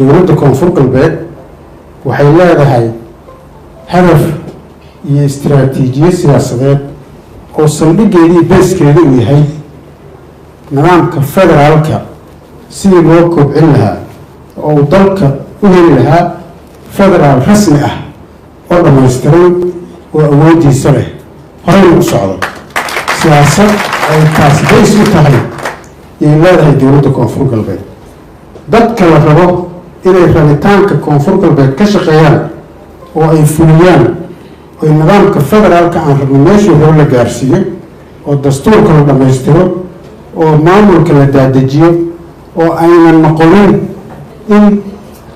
dowladda koonfur galbeed waxay leedahay hadaf iyo istiraatiijiyad siyaasadeed oo saldhiggeedii beeskeeda uu yahay nidaamka federaalka sidii loo kobcin lahaa oo uu dalka u heli lahaa federaal rasmi ah oo dhammaystiran oo awooddiisa leh horeyna u socdo siyaasad ay taas bays u tahay yay leedahay dowladda koonfur galbeed dadka la rabo inay rabitaanka koonfur galbeed ka shaqeeyaan oo ay fuliyaan oy nidaamka federaalka aan rabno meeshuu rabo la gaarsiiyo oo dastuurka la dhammaystiro oo maamulka la daadejiyo oo aynan noqonin in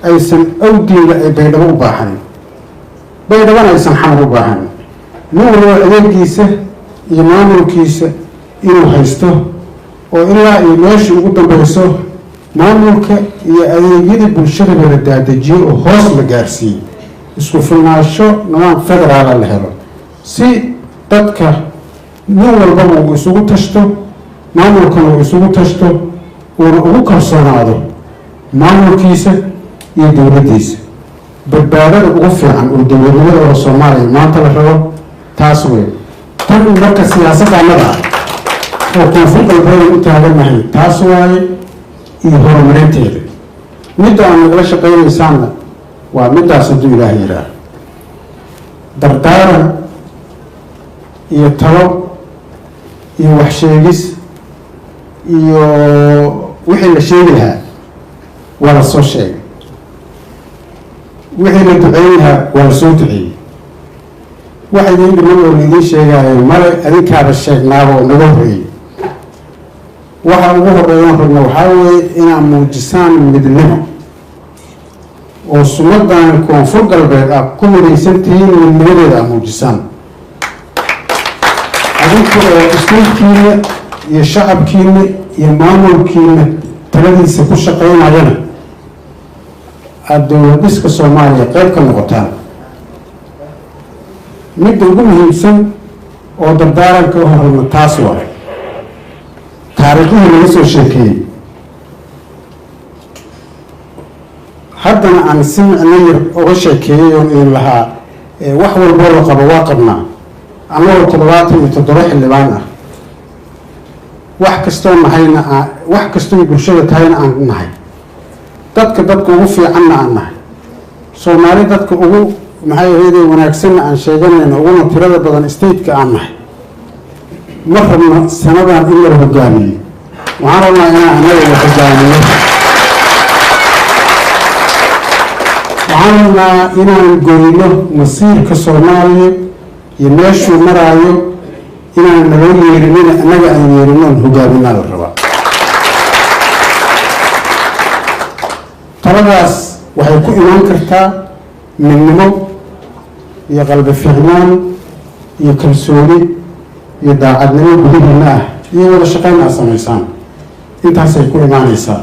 aysan awgeeda ay baydhabo u baahanin baydhabana aysan xamar u baahanin nin walba adeegiisa iyo maamulkiisa inuu haysto oo ilaa iyo meesha ugu dambeyso maamulka iyo adeegyadii bulshadaba la daadejiyo oo hoos la gaarsiiyey isku filnaansho nidaam federaala la helo si dadka nin walbaba uu isugu tashto maamulkana uu isugu tashto uuna ugu kalsoonaado maamulkiisa iyo dowladdiisa badbaadada ugu fiican oo dowladnimada oo soomaaliya maanta la rabo taas wey tan marka siyaasadda annada ah oo koonfur galbeed u taaganahay taas waaye iyo horumarinteeda midda aan nagala shaqaynaysaanna waa middaas hadduu ilaaha yidhaah dardaaran iyo talo iyo waxsheegis iyo wixii la sheegi lahaa waa la soo sheegay wixii la duceyn lahaa waa la soo duceeyey waxa idiin dhiman oo laidiin sheegaayo male adinkaaba sheegnaaba oo naga horreeyey waxa ugu horreeyaan rabna waxaa weeye inaad muujisaan midnimo oo sumadan koonfur galbeed aad ku midaysan tihiin midnimadeeda aad muujisaan adinku oo iskuulkiina iyo shacabkiina iyo maamulkiina taladiisa ku shaqaynayana aada dowlad dhiska soomaaliya qayb ka noqotaan midda ugu muhiimsan oo dardaaranka u horeyna taas waa taariikhdii laga soo sheekeeyey haddana aan si micno yar uga sheekeeyey oon idin lahaa wax walboo la qabo waa qabnaa annagoo 77 xildhibaan ah wax kastoo nahayna wax kastoo bulshada tahayna aan nahay dadka ugu fiicanna aan nahay soomaali dadka ugu maxay ahayd wanaagsanna aan sheeganayna uguna tirada badan stateka aan nahay ma rabno sanadan in la hogaamiyo waxaan rabnaa inaan annaga la hogaamiyo waxaan rabnaa inaan goyno masiirka soomaaliya iyo meeshuu maraayo inaan naloo yeerinina annaga aan yeerinoon hogaaminaa la rabaa taladaas waxay ku imaan kartaa midnimo iyo qalbi fiicnaan iyo kalsooni iyo daacadnimo gudihiina ah iyo wada shaqayn aad samaysaan intaasay ku imaanaysaa